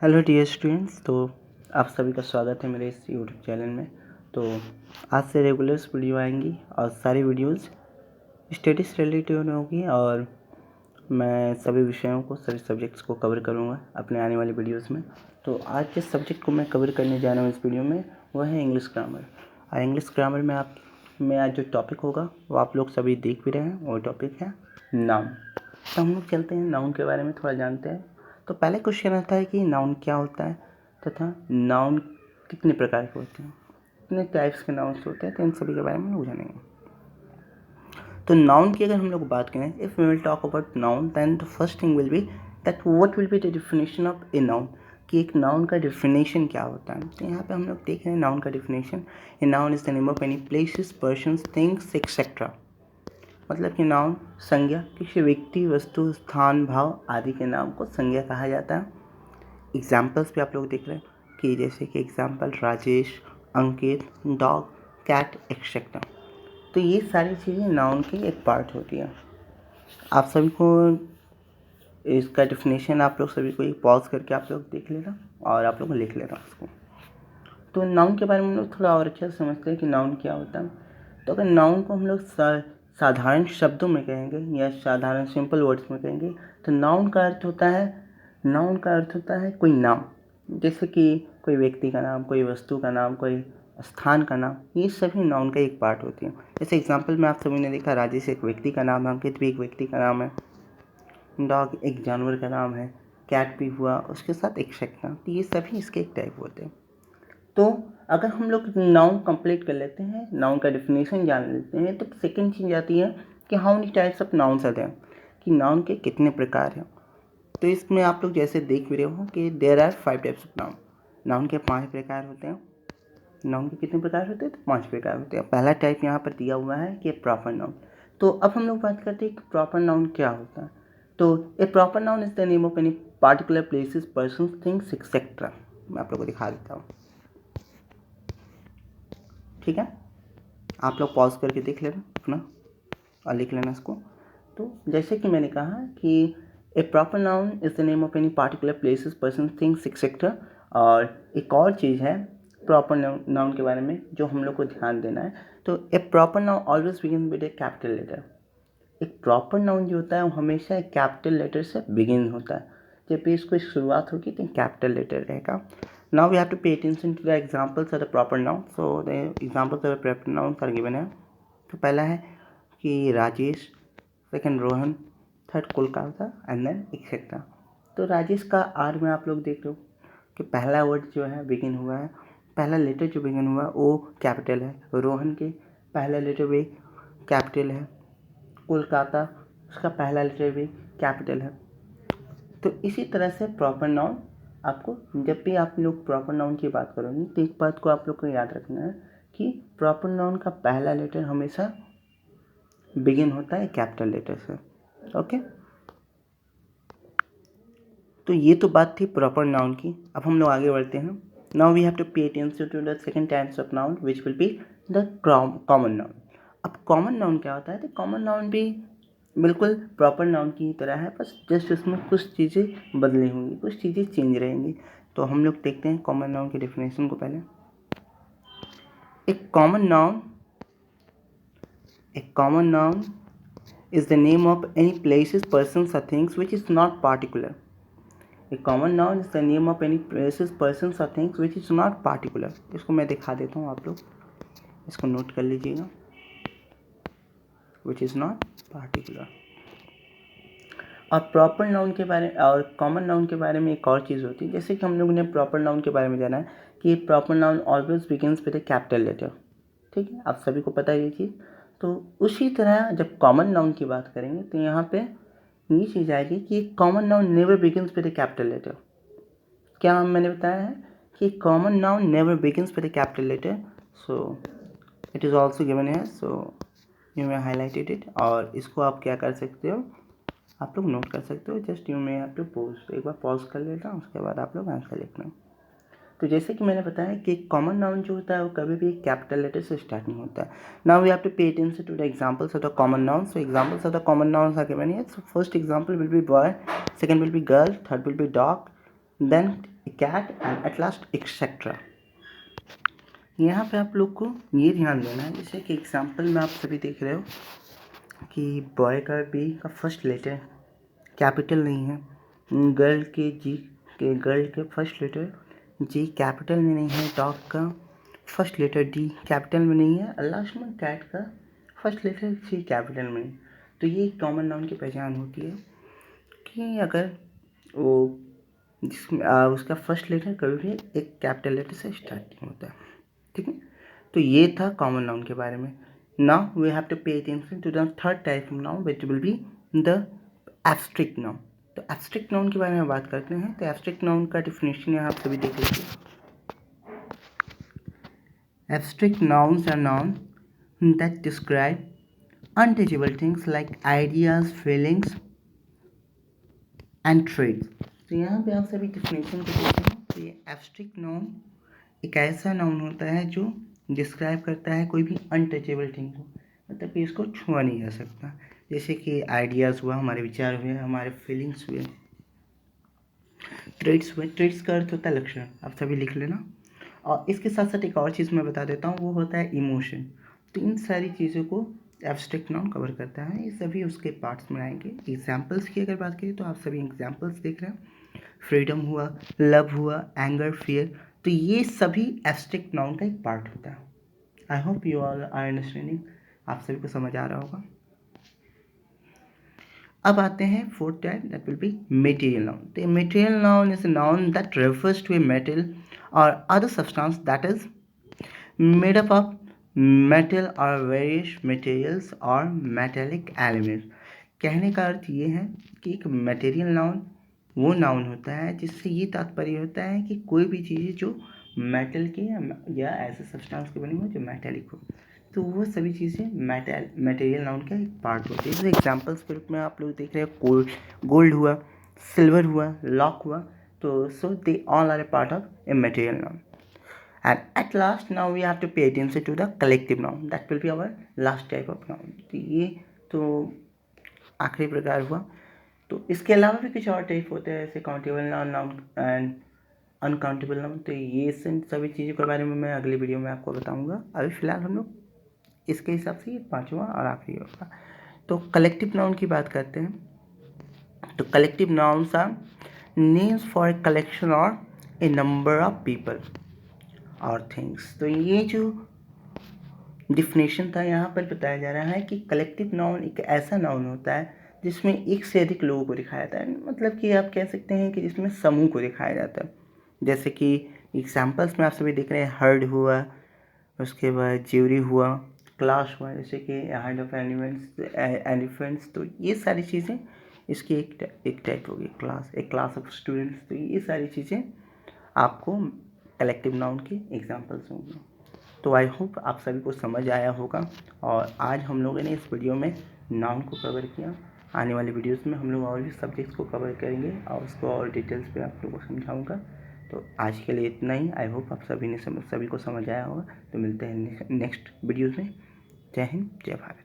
Hello dear students, तो आप सभी का स्वागत है मेरे इस यूट्यूब चैनल में। तो आज से रेगुलर्स वीडियो आएंगी और सारी वीडियोस स्टडी से रिलेटेड होगी और मैं सभी विषयों को, सभी सब्जेक्ट्स को कवर करूँगा अपने आने वाली वीडियोस में। तो आज जिस सब्जेक्ट को मैं कवर करने जा रहा हूँ इस वीडियो में वह है इंग्लिश ग्रामर। और इंग्लिश ग्रामर में आज जो टॉपिक होगा वो आप लोग सभी देख भी रहे हैं, वो टॉपिक है नाउन। तो हम लोग चलते हैं नाउन के बारे में थोड़ा जानते हैं। तो पहले क्वेश्चन आता है कि नाउन क्या होता है तथा नाउन कितने प्रकार के होते हैं, कितने टाइप्स के नाउन्स होते हैं, तो इन सभी के बारे में लोग जानेंगे। तो नाउन की अगर हम लोग बात करें, if we will talk about noun then the first thing will be that what will be the definition of a noun, कि एक नाउन का डेफिनेशन क्या होता है। तो यहाँ पे हम लोग देख रहे हैं नाउन का definition, a noun is the name of any places, persons, things etcetera. मतलब कि नाउन संज्ञा किसी व्यक्ति, वस्तु, स्थान, भाव आदि के नाम को संज्ञा कहा जाता है। एग्जाम्पल्स भी आप लोग देख रहे हैं कि जैसे कि एग्जाम्पल राजेश, अंकित, डॉग, कैट एक्सेट्रा। तो ये सारी चीज़ें नाउन की एक पार्ट होती है। आप सभी को इसका डेफिनेशन आप लोग सभी को एक पॉज करके आप लोग देख लेना और आप लोग लिख लेना उसको। तो नाउन के बारे में हम लोग थोड़ा और अच्छे से समझते हैं कि नाउन क्या होता है। तो अगर नाउन को हम लोग साधारण शब्दों में कहेंगे या साधारण सिंपल वर्ड्स में कहेंगे तो नाउन का अर्थ होता है कोई नाम, जैसे कि कोई व्यक्ति का नाम, कोई वस्तु का नाम, कोई स्थान का नाम। ये सभी नाउन का एक पार्ट होती है। जैसे एग्जांपल में आप सभी ने देखा राजेश एक व्यक्ति का नाम है, अंकित भी एक व्यक्ति का नाम है, डॉग एक जानवर का नाम है, कैट भी हुआ, उसके साथ एक्सेट्रा। तो ये सभी इसके एक टाइप होते हैं। तो अगर हम लोग नाउन कंप्लीट कर लेते हैं, नाउन का डेफिनेशन जान लेते हैं, तो सेकंड चीज़ आती है कि how many types of nouns are there, कि नाउन के कितने प्रकार हैं। तो इसमें आप लोग जैसे देख भी रहे हो कि there are 5 types of noun. Noun के 5 प्रकार होते हैं। नाउन के कितने प्रकार होते हैं? तो 5 प्रकार होते हैं। पहला टाइप यहाँ पर दिया हुआ है कि प्रॉपर नाउन। तो अब हम लोग बात करते हैं कि प्रॉपर नाउन क्या होता है। तो a proper noun is the name of any particular places, person, things etcetera. मैं आप लोग को दिखा देता हूँ, ठीक है। आप लोग पॉज करके देख लेना अपना और लिख लेना इसको। तो जैसे कि मैंने कहा कि a proper noun is the name of any particular places, person, things etcetera. और एक और चीज़ है प्रॉपर नाउन के बारे में जो हम लोग को ध्यान देना है। तो a proper noun always begin with a capital letter. एक प्रॉपर नाउन जो होता है वो हमेशा एक कैपिटल लेटर से बिगिन होता है। जब भी इसको शुरुआत होगी तो कैपिटल लेटर रहेगा। Now we have to pay attention to the examples of the proper noun. So the examples of the proper nouns are given है। तो पहला है कि Rajesh, second Rohan, third Kolkata and then etcetera. तो राजेश का आर में आप लोग देख लो कि पहला वर्ड जो है बिगिन हुआ है, पहला लेटर जो बिगिन हुआ वो कैपिटल है। रोहन के पहला लेटर भी कैपिटल है। कोलकाता उसका पहला लेटर भी कैपिटल है। तो इसी तरह से प्रॉपर नाउन आपको, जब भी आप लोग प्रॉपर नाउन की बात करोगे तो एक बात को आप लोग को याद रखना है कि प्रॉपर नाउन का पहला लेटर हमेशा बिगिन होता है कैपिटल लेटर से। ओके, तो ये तो बात थी प्रॉपर नाउन की। अब हम लोग आगे बढ़ते हैं। Now we have to pay attention to the second types of noun which will be the common noun. अब कॉमन नाउन क्या होता है? तो कॉमन नाउन भी बिल्कुल प्रॉपर नाउन की ही तरह है, बस जस्ट उसमें कुछ चीज़ें बदली होंगी, कुछ चीज़ें चेंज रहेंगी। तो हम लोग देखते हैं कॉमन नाउन की डेफिनेशन को पहले। एक common noun is the name of any places, persons or things which is not particular. A common noun is the name of any places, persons or things which is not particular. इसको मैं दिखा देता हूँ, आप लोग इसको note कर लीजिएगा, which is not particular। और प्रॉपर नाउन के बारे और कॉमन नाउन के बारे में एक और चीज़ होती है। जैसे कि हम लोगों ने प्रॉपर नाउन के बारे में जाना है कि proper noun always begins with a capital letter, ठीक है, आप सभी को पता है ये चीज़। तो उसी तरह जब कॉमन नाउन की बात करेंगे तो यहाँ पे ये चीज़ आएगी कि common noun never begins with a capital letter. क्या मैंने बताया है कि common noun never begins with a capital letter. So it is also given है, so you may highlighted it. और इसको आप क्या कर सकते हो, आप लोग नोट कर सकते हो। जस्ट यू में आप लोग पॉज, एक बार पॉज कर लेना, उसके बाद आप लोग आंसर लिखना। तो जैसे कि मैंने बताया कि कॉमन नाउन जो होता है वो कभी भी कैपिटल लेटर से स्टार्ट नहीं होता है। Now we have to pay attention to the examples of the common noun. So examples of the common nouns are given here. So first example will be boy, second will be girl, third will be dog, then a cat and at last etcetera. यहाँ पे आप लोग को ये ध्यान देना है, जैसे कि एग्जाम्पल में आप सभी देख रहे हो कि बॉय का बी का फर्स्ट लेटर कैपिटल नहीं है, गर्ल के फर्स्ट लेटर जी कैपिटल में नहीं है, डॉग का फर्स्ट लेटर डी कैपिटल में नहीं है, और लास्ट में कैट का फर्स्ट लेटर सी कैपिटल में नहीं। तो ये कॉमन नाउन की पहचान होती है कि अगर वो जिसमें उसका फर्स्ट लेटर कभी भी एक कैपिटल लेटर से स्टार्टिंग होता है, ठीक है। तो ये था कॉमन नाउन के बारे में। Now we have to pay attention to the third type of noun which will be the abstract noun. तो एब्स्ट्रैक्ट नाउन के बारे में बात करते हैं। तो एब्स्ट्रैक्ट नाउन का डिफिनेशन यहाँ आप सभी देख लीजिए। Abstract nouns are noun that describe untouchable things like ideas, feelings and traits. तो यहाँ पे आप सभी डिफिनेशन को देखें तो ये एब्स्ट्रैक्ट नाउन एक ऐसा नाउन होता है जो डिस्क्राइब करता है कोई भी अनटचेबल थिंग को, मतलब कि इसको छुआ नहीं जा सकता। जैसे कि आइडियाज़ हुआ, हमारे विचार हुए, हमारे फीलिंग्स हुए, ट्रेड्स हुए। ट्रेड्स का अर्थ होता है लक्षण, आप सभी लिख लेना। और इसके साथ साथ एक और चीज़ मैं बता देता हूँ, वो होता है इमोशन। तो इन सारी चीज़ों को एब्स्ट्रैक्ट नाउन कवर करता है। ये सभी उसके पार्ट्स में आएंगे। एग्जाम्पल्स की अगर बात करें तो आप सभी एग्जाम्पल्स देख रहे हैं, फ्रीडम हुआ, लव हुआ, एंगर, फियर। तो ये सभी एब्स्ट्रैक्ट नाउन का एक पार्ट होता है। I hope you all are understanding, आप सभी को समझ आ रहा होगा। अब आते हैं fourth type, that will be material noun. तो material noun is a noun that refers to a metal और other substance that is made up of metal और वेरियस मटेरियल्स और मेटेलिक एलिमेंट्स। कहने का अर्थ ये है कि एक मटेरियल नाउन वो नाउन होता है जिससे ये तात्पर्य होता है कि कोई भी चीज़ जो मेटल की या ऐसे सब्सटेंस की बनी हो जो मेटेलिक हो, तो वो सभी चीज़ें मटेरियल नाउन का एक पार्ट होती है। जैसे एग्जाम्पल्स के रूप में आप लोग देख रहे हो, गोल्ड हुआ, सिल्वर हुआ, लॉक हुआ। तो so they all are a part of a material noun. And at last now we have to pay attention to the collective noun, that will be our last type of noun। तो ये तो आखिरी प्रकार हुआ। तो इसके अलावा भी कुछ और टाइप होते हैं, जैसे countable noun, noun and uncountable noun. तो ये सभी चीज़ों के बारे में मैं अगली वीडियो में आपको बताऊंगा। अभी फ़िलहाल हम लोग इसके हिसाब से ये पाँचवा और आखिरी होगा। तो कलेक्टिव नाउन की बात करते हैं। तो collective nouns are names for a collection or a number of people or things. तो ये जो डिफिनेशन था यहाँ पर बताया जा रहा है कि कलेक्टिव नाउन एक ऐसा नाउन होता है जिसमें एक से अधिक लोगों को दिखाया जाता है, मतलब कि आप कह सकते हैं कि जिसमें समूह को दिखाया जाता है। जैसे कि एग्जाम्पल्स में आप सभी देख रहे हैं, हर्ड हुआ, उसके बाद ज्यूरी हुआ, क्लास हुआ, जैसे कि हर्ड ऑफ एलिफेंट्स। तो ये सारी चीज़ें इसकी एक टाइप होगी, एक क्लास ऑफ स्टूडेंट्स। तो ये सारी चीज़ें आपको कलेक्टिव नाउन के एग्जाम्पल्स होंगे। तो आई होप आप सभी को समझ आया होगा। और आज हम लोगों ने इस वीडियो में नाउन को कवर किया। आने वाली वीडियोस में हम लोग और भी सब्जेक्ट्स को कवर करेंगे और उसको और डिटेल्स पे आप लोगों को समझाऊंगा। तो आज के लिए इतना ही। आई होप आप सभी को समझ आया होगा। तो मिलते हैं नेक्स्ट वीडियोज़ में। जय हिंद, जय भारत।